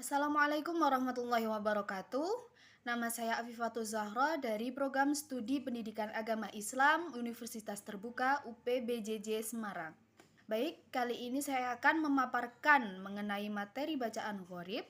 Assalamualaikum warahmatullahi wabarakatuh. Nama saya Afifatul Zahra dari Program Studi Pendidikan Agama Islam Universitas Terbuka UPBJJ Semarang. Baik, kali ini saya akan memaparkan mengenai materi bacaan gharib,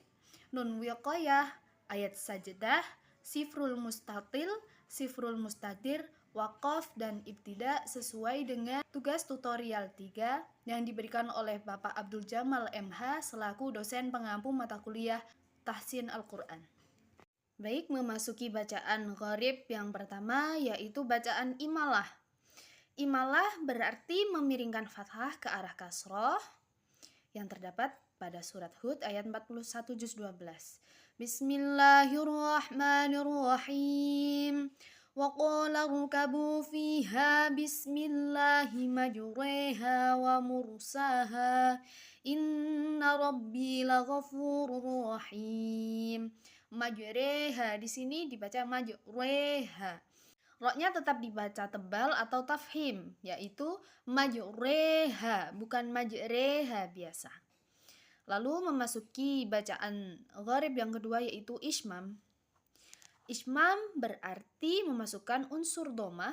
nun wiqayah, ayat sajdah, sifrul mustatil, sifrul mustadir, wakaf, dan ibtida sesuai dengan tugas tutorial 3 yang diberikan oleh Bapak Abdul Jamal MH selaku dosen pengampu mata kuliah Tahsin Al-Quran. Baik, memasuki bacaan gharib yang pertama yaitu bacaan imalah. Imalah berarti memiringkan fathah ke arah kasroh yang terdapat pada surat Hud ayat 41 juz 12. Bismillahirrahmanirrahim. Wa qala rukabu fiha bismillahi majreha wa mursaha inna rabbi laghafurur rahim. Majreha di sini dibaca majreha. Roknya tetap dibaca tebal atau tafhim, yaitu majreha, bukan majreha biasa. Lalu memasuki bacaan gharib yang kedua yaitu ismam. Ismam berarti memasukkan unsur domah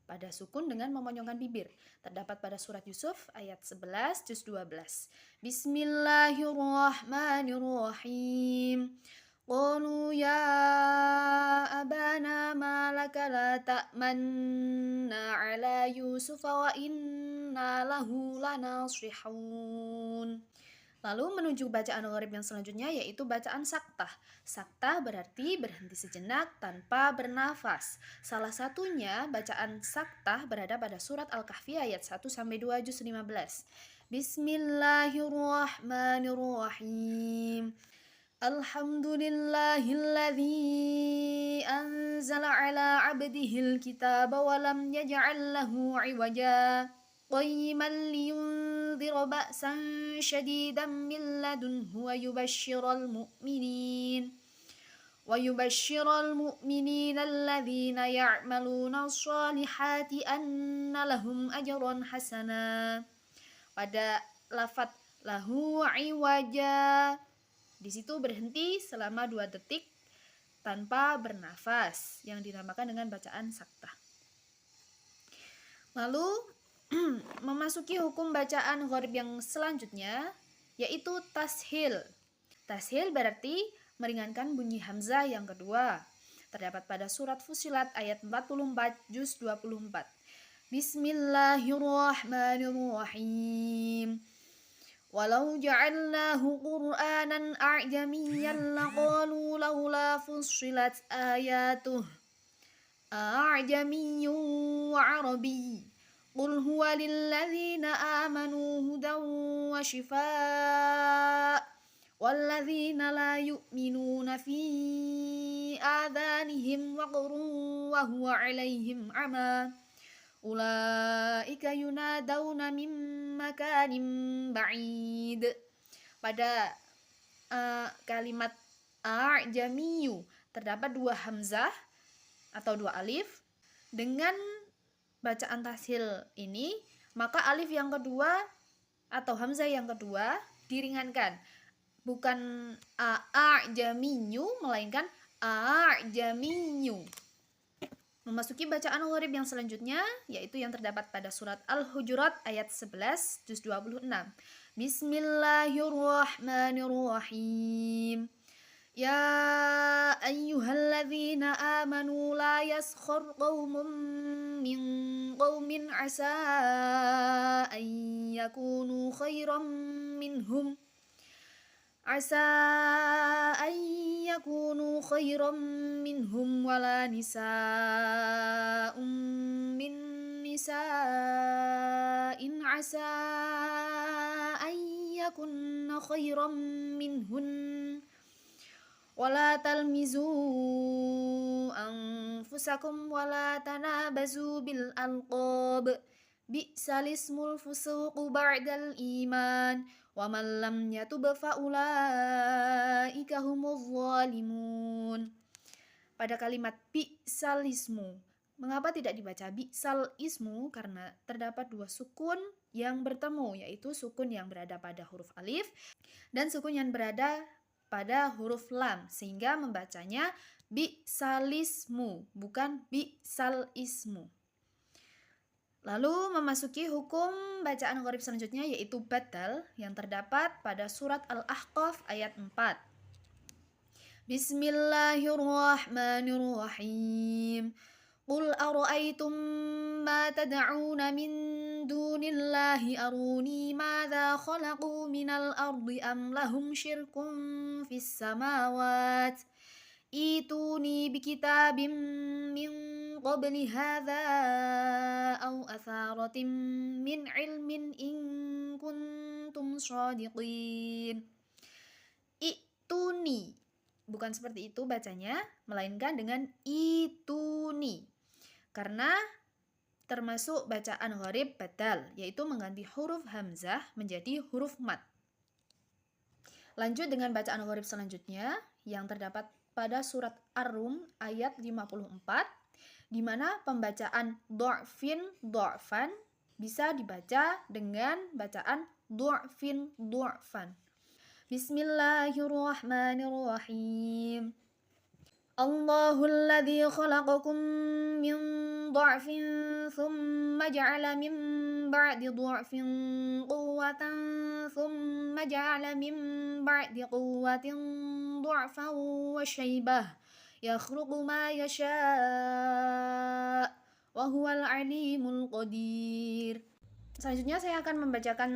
pada sukun dengan memonyongkan bibir. Terdapat pada surat Yusuf ayat 11 juz 12. Bismillahirrahmanirrahim. Qalu ya abana ma laka la ta'manna ala Yusuf wa inna lahu lanasihun. Lalu menuju bacaan gharib yang selanjutnya yaitu bacaan saktah. Saktah berarti berhenti sejenak tanpa bernafas. Salah satunya bacaan saktah berada pada surat Al-Kahfi ayat 1-2 juz 15. Bismillahirrahmanirrahim. Alhamdulillahilladzi anzala ala abdihil kitaba wa lam yaj'al lahu 'iwaja qayyiman liyunzira ba'san syadidan min ladunhu wa yubashshiral mu'minina alladzina ya'maluna shalihati anna lahum ajran hasana. Pada lafadz lahu 'iwaja di situ berhenti selama 2 detik tanpa bernafas yang dinamakan dengan bacaan saktah. Lalu memasuki hukum bacaan gharib yang selanjutnya yaitu tashil. Tashil berarti meringankan bunyi hamzah yang kedua. Terdapat pada surat Fussilat ayat 44 juz 24. Bismillahirrahmanirrahim. Walau ja'alnahu Qur'anan a'jamiyyan laqalu laula fussilat ayatuh a'jamiyyun wa 'arabiy. Qul huwa lilladzina amanu hudan wa shifaa walladzina la yu'minuna fi adhanihim waqrun wa huwa 'alaihim 'ama. Ulaika yunadawna min makanin ba'id. Pada kalimat a'jamiyu terdapat 2 hamzah atau 2 alif. Dengan bacaan tashil ini, maka alif yang kedua atau hamzah yang kedua diringankan. Bukan a'jamiyu melainkan a'jamiyu. Memasuki bacaan gharib yang selanjutnya yaitu yang terdapat pada surat Al-Hujurat ayat 11 juz 26. Bismillahirrahmanirrahim. Ya ayyuhalladzina amanu la yaskhar qaumun min qaumin asa an yakunu khairan minhum. Asa an yakunu khairan minhum wala nisa'un min nisa'in asa an yakunna khairan minhun wala talmizu anfusakum wala tanabazu bil alqab bi'sal ismul fusuqu ba'dal iman wa man lam yatub fa ulaika humuz zalimun. Pada kalimat bi'sal ismu, mengapa tidak dibaca bi'sal ismu? Karena terdapat 2 sukun yang bertemu, yaitu sukun yang berada pada huruf alif dan sukun yang berada pada huruf lam sehingga membacanya bi'salismu, bukan bi'salismu. Lalu memasuki hukum bacaan gharib selanjutnya yaitu badal yang terdapat pada surat Al-Ahqaf ayat 4. Bismillahirrahmanirrahim. Qul ara'aytum ma tad'una min dunillahi aruni madza khalaqu minal ardi am lahum syirkun fis samawati ituni bikitabim min qabli hadza aw atharatin min ilmin in kuntum shadiqin. Ituni, bukan seperti itu bacanya, melainkan dengan ituni, karena termasuk bacaan gharib badal, yaitu mengganti huruf hamzah menjadi huruf mad. Lanjut dengan bacaan gharib selanjutnya yang terdapat pada surat Ar-Rum ayat 54, di mana pembacaan du'fan bisa dibaca dengan bacaan du'fan. Bismillahirrahmanirrahim. Allahul ladzi khalaqakum min du'fin thumma ja'ala min ba'di du'fin quwwatan thumma ja'ala min ba'di quwwatin du'fan wa syaibah yakhluqu ma yasha' wa huwal alimul qadir. Selanjutnya saya akan membacakan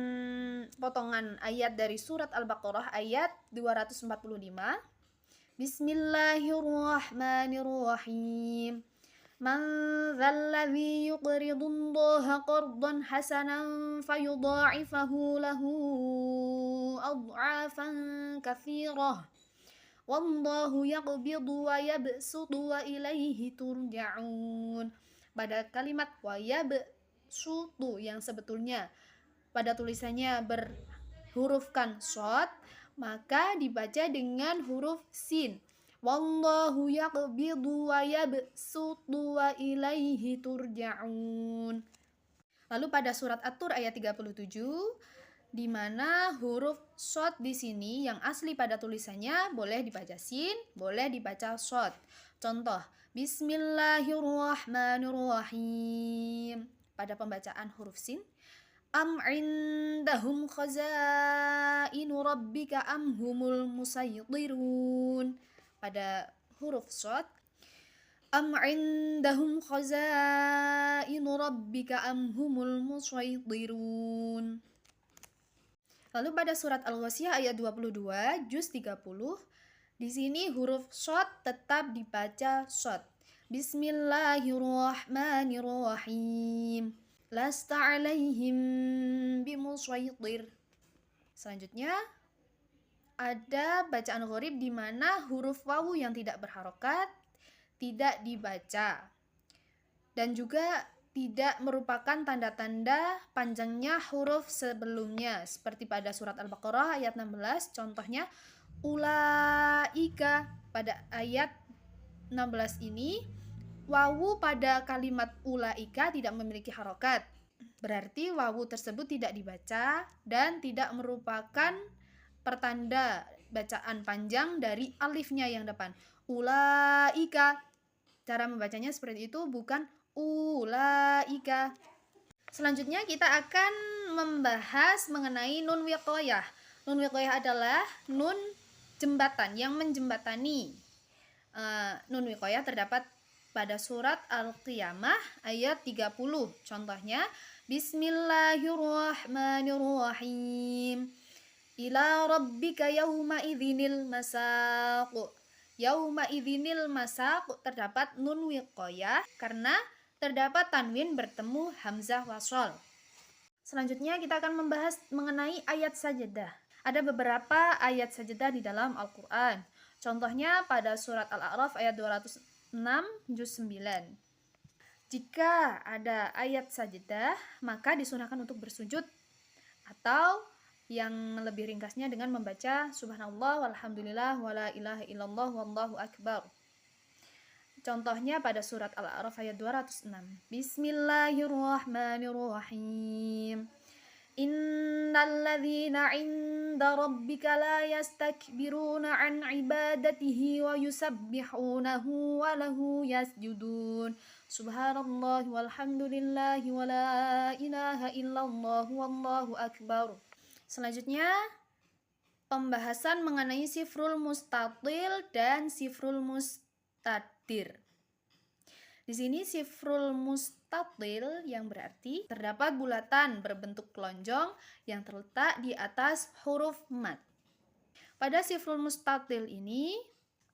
potongan ayat dari surat Al-Baqarah ayat 245. Bismillahirrahmanirrahim. Man dzalladzi yuqridullaha qardan hasanan fayudha'ifahu lahu ad'afan katsirah. Wallahu yaqbidu wa yabsutu wa ilaihi turja'un. Pada kalimat wa yabsutu yang sebetulnya pada tulisannya berhurufkan shad, maka dibaca dengan huruf sin. Wallahu yaqbidu wa yabsutu wa ilaihi turja'un. Lalu pada surat At-Tur ayat 37, di mana huruf shad di sini yang asli pada tulisannya boleh dibaca sin, boleh dibaca shad. Contoh, Bismillahirrahmanirrahim. Pada pembacaan huruf sin, am indahum khazainu rabbika am humul musaytirun. Pada huruf shad, am indahum khazainu rabbika am humul musaytirun. Lalu pada surat Al-Ghasyiyah ayat 22 juz 30, di sini huruf shad tetap dibaca shad. Bismillahirrahmanirrahim. Lasta 'alaihim bimusaytir. Selanjutnya ada bacaan gharib di mana huruf wawu yang tidak berharokat tidak dibaca dan juga tidak merupakan tanda-tanda panjangnya huruf sebelumnya, seperti pada surat Al-Baqarah ayat 16, contohnya ulaika. Pada ayat 16 ini wawu pada kalimat ulaika tidak memiliki harokat, berarti wawu tersebut tidak dibaca dan tidak merupakan pertanda bacaan panjang dari alifnya yang depan. Ulaika, cara membacanya seperti itu, bukan ulaika. Selanjutnya kita akan membahas mengenai nun wiqayah. Nun wiqayah adalah nun jembatan yang menjembatani. Nun wiqayah terdapat pada surat Al-Qiyamah ayat 30. Contohnya Bismillahirrahmanirrahim. Ila rabbika yawma idzinil masaq. Yauma idzinil masaq terdapat nun wiqayah karena terdapat tanwin bertemu hamzah wasol. Selanjutnya kita akan membahas mengenai ayat sajadah. Ada beberapa ayat sajadah di dalam Al-Qur'an. Contohnya pada surat Al-A'raf ayat 206 juz 9. Jika ada ayat sajadah, maka disunahkan untuk bersujud atau yang lebih ringkasnya dengan membaca subhanallah walhamdulillah wala ilaha illallah wallahu akbar. Contohnya pada surat Al-A'raf ayat 206. Bismillahirrahmanirrahim. Innalladzina 'inda rabbika la yastakbiruna 'an 'ibadatihi wa yusabbihunahu wa lahu yasjudun. Subhanallah walhamdulillahi wa la ilaha illallah wallahu akbar. Selanjutnya pembahasan mengenai sifrul mustatil dan sifrul mustadir. Di sini sifrul mustatil yang berarti terdapat bulatan berbentuk lonjong yang terletak di atas huruf mad. Pada sifrul mustatil ini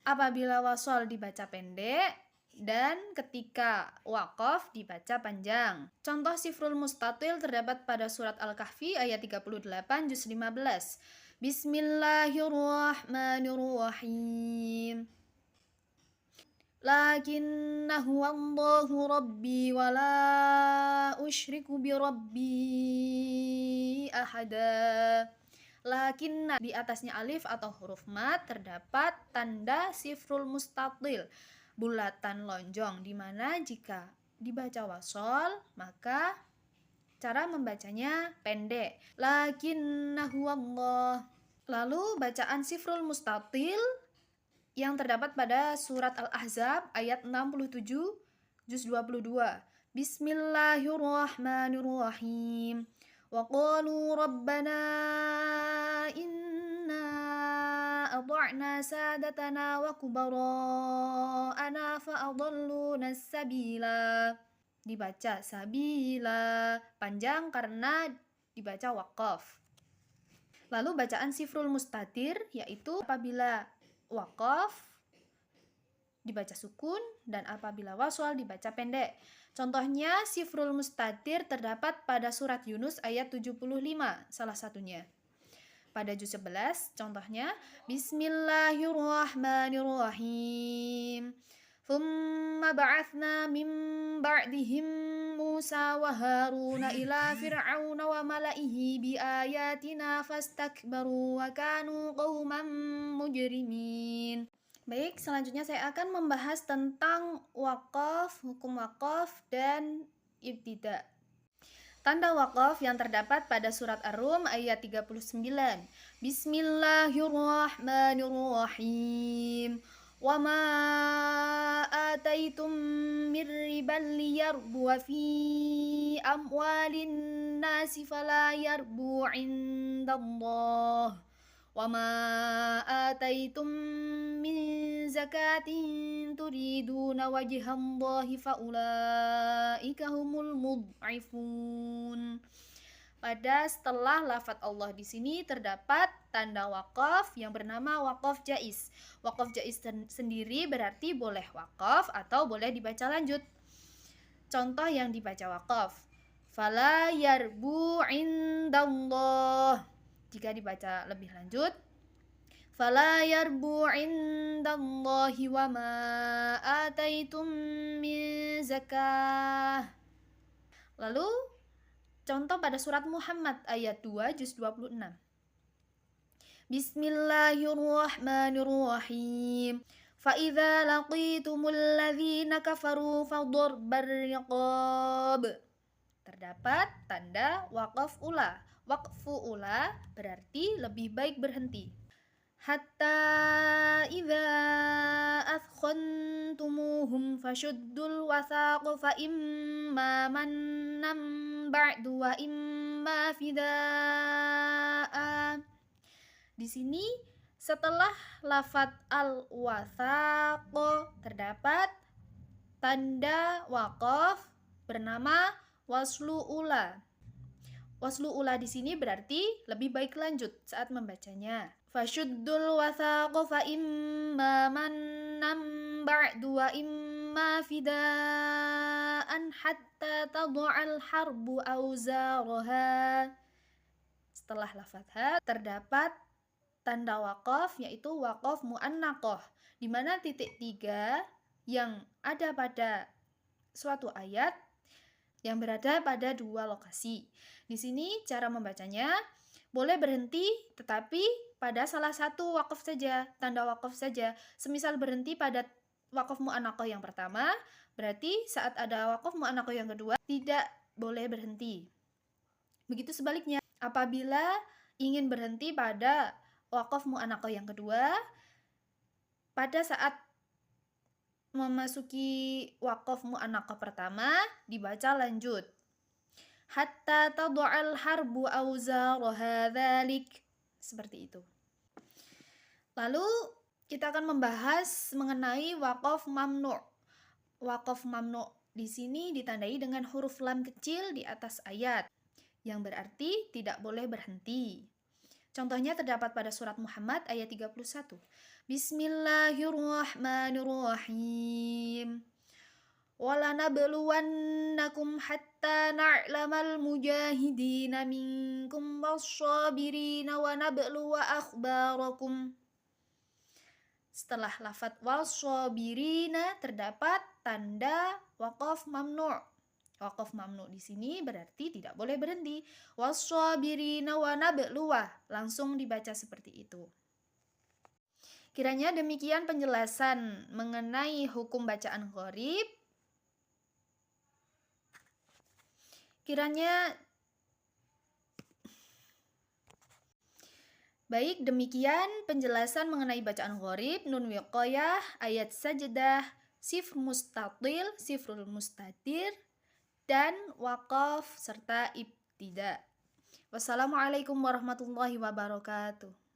apabila wasol dibaca pendek dan ketika waqaf dibaca panjang. Contoh sifrul mustatil terdapat pada surat Al-Kahfi ayat 38 juz 15. Bismillahirrahmanirrahim. Lakinnahu Allahu Rabbi wa la usyriku bi Rabbi ahada. Lakinna di atasnya alif atau huruf mad terdapat tanda sifrul mustatil, bulatan lonjong, di mana jika dibaca wasol maka cara membacanya pendek. Lakinnahu Allah. Lalu bacaan sifrul mustatil yang terdapat pada surat Al-Ahzab ayat 67 juz 22. Bismillahirrahmanirrahim. Wa qalu rabbana inna ata'na sadatana wa kubara'ana fa adalluna sabila. Dibaca sabila, panjang karena dibaca waqaf. Lalu bacaan sifrul mustatir yaitu apabila waqaf dibaca sukun dan apabila waswal dibaca pendek. Contohnya sifrul mustatir terdapat pada surat Yunus ayat 75 salah satunya. Pada juz 11 contohnya Bismillahirrahmanirrahim. Thumma ba'athna min ba'dihim Musa wa Haruna ila fir'auna wa mala'ihi bi ayatina fastakbaru wa kanu qauman mujrimin. Baik, selanjutnya saya akan membahas tentang waqaf, hukum waqaf dan ibtida. Tanda waqaf yang terdapat pada surat Ar-Rum ayat 39. Bismillahirrahmanirrahim. Wa ma ataitum mir riban liyarbu fi amwalin nasi fala yarbu indallah. Wa ma ataitum min zakatin turiduna wajhallahi faulaika humul mud'ifun. Pada setelah lafadz Allah di sini terdapat tanda waqaf yang bernama waqaf jaiz. Waqaf jaiz sendiri berarti boleh waqaf atau boleh dibaca lanjut. Contoh yang dibaca waqaf. Fala yarbu indallah. Jika dibaca lebih lanjut. Fala yarbu indallahi wa ma ataitum min zakah. Lalu contoh pada surat Muhammad ayat 2 juz 26. Bismillahirrahmanirrahim. Fa idza laqitumul ladzina kafaru fadharbar riqab. Terdapat tanda waqaf ula. Waqfu ula berarti lebih baik berhenti. Hatta idza athkhantumuhum fashuddul wathaq fa imma mannam ba'du wa imma fidaa. Di sini setelah lafadz al-wathaq terdapat tanda waqaf bernama waslu ula. Waslu ula di sini berarti lebih baik lanjut saat membacanya. Fashuddul wathaq fa imma mannam ba'du wa imma fidaan hatta tad'al harbu auzaraha. Setelah lafadz ha terdapat tanda waqaf yaitu waqaf mu'annaqah, di mana titik 3 yang ada pada suatu ayat yang berada pada dua lokasi. Di sini cara membacanya boleh berhenti tetapi pada salah satu waqaf saja, tanda waqaf saja. Semisal berhenti pada waqaf mu'annaqah yang pertama, berarti saat ada waqaf mu'annaqah yang kedua tidak boleh berhenti. Begitu sebaliknya. Apabila ingin berhenti pada waqaf mu'anaqah yang kedua, pada saat memasuki waqaf mu'anaqah pertama, dibaca lanjut. Hatta tadu'al harbu awzaraha dzalik. Seperti itu. Lalu kita akan membahas mengenai waqaf mamnu'. Waqaf mamnu' di sini ditandai dengan huruf lam kecil di atas ayat, yang berarti tidak boleh berhenti. Contohnya terdapat pada surat Muhammad ayat 31. Bismillahirrahmanirrahim. وَلَنَبْلُوَنَّكُمْ حَتَّى نَعْلَمَ الْمُجَاهِدِينَ مِنكُمْ وَالصَّابِرِينَ وَنَبْلُوَ أَخْبَارَكُمْ. Setelah lafadz was-sabirina terdapat tanda waqaf mamnu'. Waqaf mamnu' di sini berarti tidak boleh berhenti. Was-sabirina wa nabluwa, langsung dibaca seperti itu. Kiranya demikian penjelasan mengenai hukum bacaan gharib. Baik, demikian penjelasan mengenai bacaan gharib, nun wiqayah, ayat sajdah, sifr mustatil, sifrul mustatir, dan waqaf serta ibtida. Wassalamualaikum warahmatullahi wabarakatuh.